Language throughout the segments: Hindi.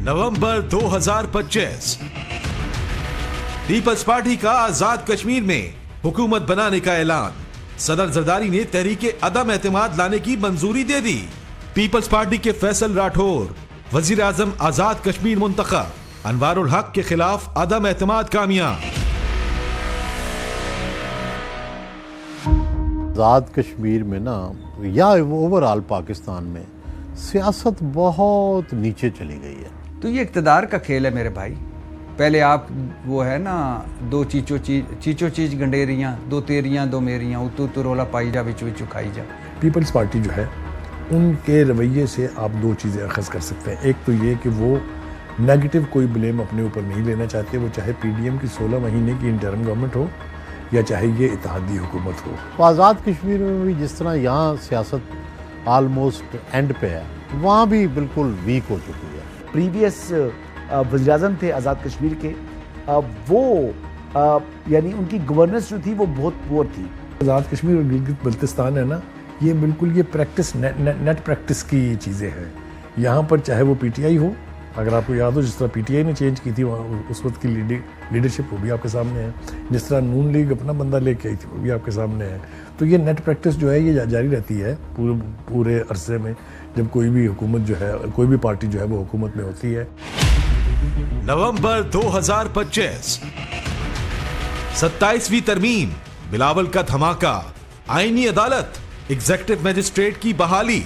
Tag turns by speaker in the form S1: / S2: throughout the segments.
S1: नवंबर 2025। पीपल्स पार्टी का आजाद कश्मीर में हुकूमत बनाने का ऐलान। सदर जरदारी ने तहरीके अदम एतमाद लाने की मंजूरी दे दी। पीपल्स पार्टी के फैसल राठौर वजीर आजम आजाद कश्मीर मुंतखब। अनवारुल हक के खिलाफ अदम एतमाद कामयाब।
S2: आजाद कश्मीर में ना या ओवरऑल पाकिस्तान में सियासत बहुत नीचे चली गई है।
S3: तो ये इक़्तिदार का खेल है मेरे भाई। पहले आप वो है ना, दो चीचो चीज गंडेरियाँ, दो तेरियाँ दो मेरियाँ, उतू रोला पाई जा विचू विचू खाई जा।
S4: पीपल्स पार्टी जो है उनके रवैये से आप दो चीज़ें अखज़ कर सकते हैं। एक तो ये कि वो नेगेटिव कोई ब्लेम अपने ऊपर नहीं लेना चाहते, वो चाहे पीडीएम की 16 महीने की इंटरिम गवर्नमेंट हो या चाहे ये इत्तेहादी हुकूमत हो।
S2: तो आज़ाद कश्मीर में भी जिस तरह यहाँ सियासत ऑलमोस्ट एंड पे है, वहाँ भी बिल्कुल वीक हो चुकी है।
S5: प्रीवियस वज़ीर-ए-आज़म थे आज़ाद कश्मीर के, वो यानी उनकी गवर्नेंस जो थी वो बहुत पुअर थी।
S4: आज़ाद कश्मीर और गिलगित बल्तिस्तान है ना, ये बिल्कुल ये प्रैक्टिस नेट प्रैक्टिस की चीज़ें हैं। यहाँ पर चाहे वो पीटीआई हो, अगर आपको याद हो जिस तरह पीटीआई ने चेंज की थी उस वक्त की लीडरशिप, वो भी आपके सामने है। जिस तरह नून लीग अपना बंदा लेके आई थी, वो भी आपके सामने है। तो ये नेट प्रैक्टिस जो है ये जारी रहती है पूरे अरसे में, जब कोई भी हुकूमत जो है, कोई भी पार्टी जो है वो हुकूमत में होती है।
S1: नवंबर 2025। 27वीं तरमीम, बिलावल का धमाका, आईनी अदालत, एग्जीक्यूटिव मजिस्ट्रेट की बहाली,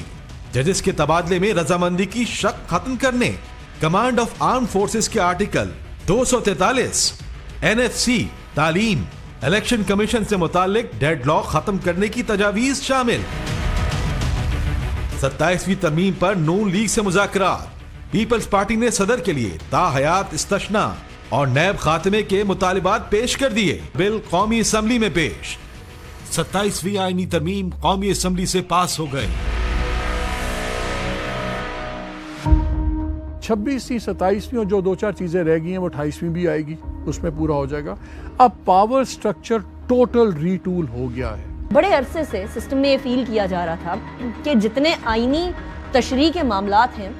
S1: जजेस के तबादले में रजामंदी की शक खत्म करने, कमांड ऑफ आर्म फोर्सेस के आर्टिकल 243, एनएफसी, तालीम, इलेक्शन कमीशन से मुतालिक डेडलॉक खत्म करने की तजावीज शामिल। 27वीं तरमीम पर नून लीग से मुज़ाकरात। पीपल्स पार्टी ने सदर के लिए ताहयात इस्तशना और नैब खात्मे के मुतालिबात पेश कर दिए। बिल कौमी असम्बली में पेश। 27वीं आईनी तरमीम कौमी असम्बली से पास हो गई।
S6: 26वीं 27वीं और जो दो चार चीजें रह गई हैं वो 28वीं भी आएगी, उसमें पूरा हो जाएगा। अब पावर स्ट्रक्चर टोटल रीटूल हो गया है।
S7: बड़े अरसे से सिस्टम में ये फील किया जा रहा था कि जितने आईनी तशरीह के मामलात हैं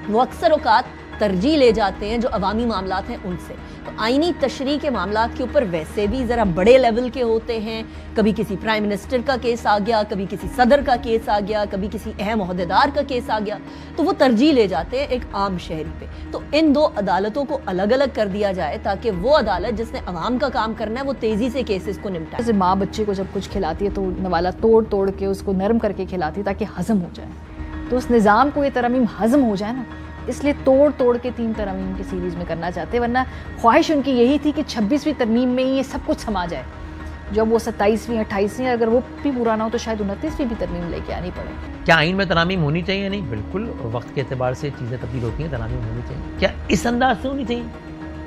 S7: वो अक्सर औकात तरजीह ले जाते हैं जो अवामी मामलात हैं उनसे। तो आईनी तशरीह के मामलात के ऊपर वैसे भी ज़रा बड़े लेवल के होते हैं। कभी किसी प्राइम मिनिस्टर का केस आ गया, कभी किसी सदर का केस आ गया, कभी किसी अहम ओहदेदार का केस आ गया, तो वो तरजीह ले जाते हैं एक आम शहरी पे। तो इन दो अदालतों को अलग अलग कर दिया जाए ताकि वो अदालत जिसने अवाम का काम करना है वो तेज़ी से केसेस को निपटाए।
S8: जैसे माँ बच्चे को जब कुछ खिलाती है तो नवाला तोड़ तोड़ के उसको नरम करके खिलाती है ताकि हज़म हो जाए। तो उस निज़ाम को ये तरमीम हज़म हो जाए ना, इसलिए तोड़ तोड़ के 3 तरमीम की सीरीज़ में करना चाहते हैं। वरना ख्वाहिश उनकी यही थी कि 26वीं तरमीम में ये सब कुछ समा जाए। जब वो 27वीं 28वीं अगर वो भी पूरा ना हो तो शायद 29वीं भी तरमीम लेके आनी पड़े।
S9: क्या आइन में तरामीम होनी चाहिए या नहीं? बिल्कुल, वक्त के एतबार से चीज़ें तब्दील होती हैं, तरामीम होनी चाहिए। क्या इस अंदाज से होनी चाहिए?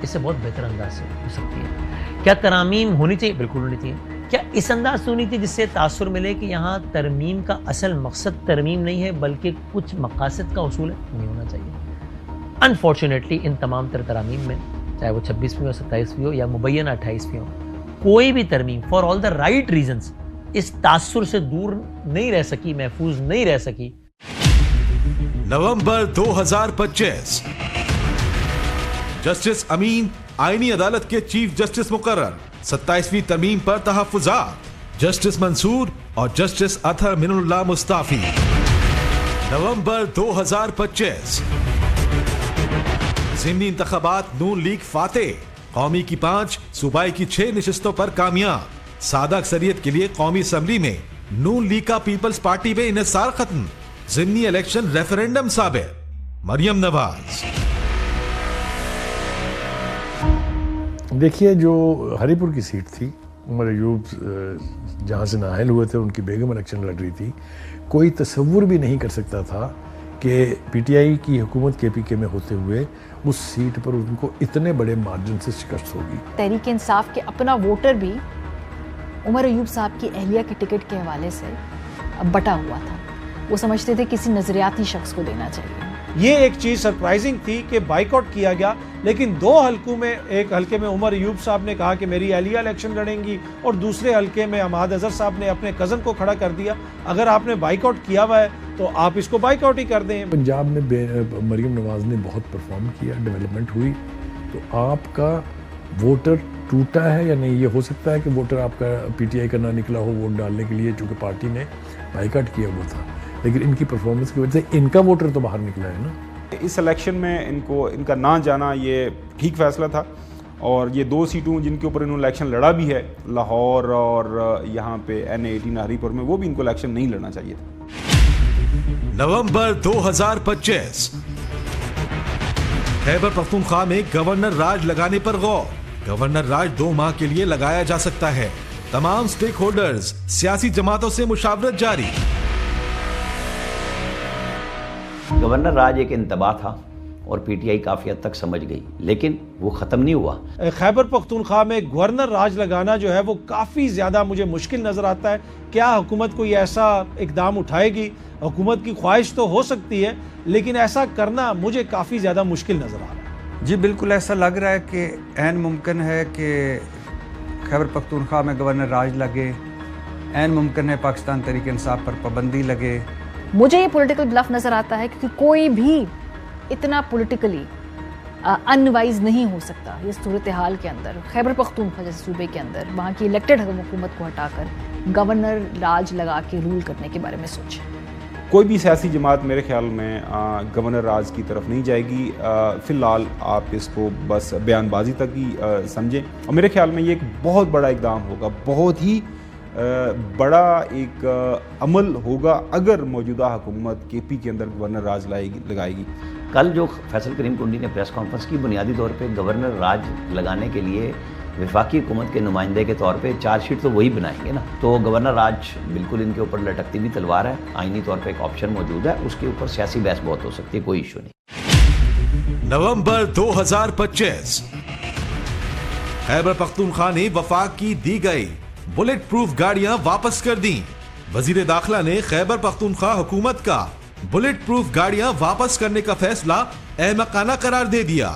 S9: इससे बहुत बेहतर अंदाज से हो सकती है। क्या तरामीम होनी चाहिए? बिल्कुल होनी चाहिए। क्या इस अंदाज से होनी चाहिए जिससे तासुर मिले कि यहाँ तरमीम का असल मकसद तरमीम नहीं है बल्कि कुछ मकासद का उसूल है? नहीं होना चाहिए। अनफॉर्चुनेटली इन तमाम तरामीम में, चाहे वो 26वीं हो, 27वीं हो या मुबैना 28वीं हो, कोई भी तरमीम for all the right reasons इस तासुर से दूर नहीं रह सकी, महफूज नहीं रह सकी।
S1: नवंबर 2025। जस्टिस अमीन आईनी अदालत के चीफ जस्टिस मुकर्रर। 27वीं तरमीम पर तहफ्फुज़ात। जस्टिस मंसूर और जस्टिस अतहर मिनुल्लाह मुस्ताफी। नवंबर 2025। ज़िमनी इंतखाबात नून लीग फातेह। कौमी की 5, सूबाई की 6 नशिस्तों पर कामयाब। सादा अक्सरियत के लिए कौमी असम्बली में नून लीग का पीपल्स पार्टी में इन्हिसार खत्म। ज़िमनी इलेक्शन रेफरेंडम साबित। मरियम नवाज।
S4: देखिए, जो हरीपुर की सीट थी, उमर अयूब जहाँ से नाअहल हुए थे, उनकी बेगम इलेक्शन लड़ रही थी। कोई तसव्वुर भी नहीं कर सकता था कि पीटीआई की हुकूमत केपीके में होते हुए उस सीट पर उनको इतने बड़े मार्जिन से शिकस्त होगी।
S8: तहरीक इंसाफ के अपना वोटर भी उमर अयूब साहब की अहलिया के टिकट के हवाले से बटा हुआ था। वो समझते थे किसी नजरियाती शख्स को देना चाहिए।
S10: ये एक चीज सरप्राइजिंग थी कि बाइकआउट किया गया लेकिन 2 हलकों में, एक हलके में उमर अयूब साहब ने कहा कि मेरी अहलिया इलेक्शन लड़ेंगी और दूसरे हलके में अहमद अजहर साहब ने अपने कज़न को खड़ा कर दिया। अगर आपने बाइकआउट किया हुआ है तो आप इसको बाइकआउट ही कर दें।
S4: पंजाब में मरीम नवाज ने बहुत परफॉर्म किया, डेवलपमेंट हुई, तो आपका वोटर टूटा है या नहीं? ये हो सकता है कि वोटर आपका पीटीआई का ना निकला हो वोट डालने के लिए, चूँकि पार्टी ने बाइकआउट किया हुआ था, लेकिन इनकी परफॉर्मेंस की वजह से इनका वोटर तो बाहर निकला है ना।
S11: इस इलेक्शन में इनका ना जाना ये ठीक फैसला था, और ये 2 सीटों जिनके ऊपर इन्होंने इलेक्शन लड़ा भी है, लाहौर और यहाँ पे NA-18 हरीपुर में, वो भी इनको इलेक्शन नहीं लड़ना चाहिए था।
S1: नवंबर 2025, खैबर पख्तूनख्वा में गवर्नर राज लगाने पर गौर। गवर्नर राज 2 माह के लिए लगाया जा सकता है। तमाम स्टेक होल्डर्स, सियासी जमातों से मुशावरत जारी।
S12: गवर्नर राज एक इंतबा था और पीटीआई काफ़ी हद तक समझ गई, लेकिन वो ख़त्म नहीं हुआ।
S10: खैबर पख्तूनख्वा में गवर्नर राज लगाना जो है वो काफ़ी ज़्यादा मुझे मुश्किल नज़र आता है। क्या हुकूमत कोई ऐसा इकदाम उठाएगी? हुकूमत की ख्वाहिश तो हो सकती है, लेकिन ऐसा करना मुझे काफ़ी ज़्यादा मुश्किल नज़र आ रहा है।
S3: जी बिल्कुल ऐसा लग रहा है कि ऐन मुमकिन है कि खैबर पख्तूनख्वा में गवर्नर राज लगे, ऐन मुमकिन है पाकिस्तान तहरीक इंसाफ पर पाबंदी लगे।
S8: मुझे ये पॉलिटिकल ब्लफ नज़र आता है क्योंकि कोई भी इतना पॉलिटिकली अनवाइज नहीं हो सकता इस सूरत हाल के अंदर। खैबर पख्तूनख्वा जैसे सूबे के अंदर वहाँ की इलेक्टेड हुकूमत को हटाकर गवर्नर राज लगा के रूल करने के बारे में सोचें।
S11: कोई भी सियासी जमात मेरे ख्याल में गवर्नर राज की तरफ नहीं जाएगी। फ़िलहाल आप इसको बस बयानबाजी तक ही समझें, और मेरे ख्याल में ये एक बहुत बड़ा इकदाम होगा, बहुत ही बड़ा एक अमल होगा अगर मौजूदा हुकूमत KP के अंदर गवर्नर राज लगाएगी।
S12: कल जो फैसल करीम कुंडी ने प्रेस कॉन्फ्रेंस की, बुनियादी तौर पे गवर्नर राज लगाने के लिए वफाकी हुकूमत के नुमाइंदे के तौर पे चार्जशीट तो वही बनाएंगे ना, तो गवर्नर राज बिल्कुल इनके ऊपर लटकती हुई तलवार है। आईनी तौर पे एक ऑप्शन मौजूद है, उसके ऊपर सियासी बहस बहुत हो सकती है, कोई इशू नहीं।
S1: नवंबर 2025, खैबर पख्तूनख्वा ने वफाक की दी गई बुलेट प्रूफ गाड़ियां वापस कर दी। वजीर दाखिला ने खैबर पख्तूनख्वा हुकूमत का बुलेट प्रूफ गाड़ियां वापस करने का फैसला अहमकाना करार दे दिया।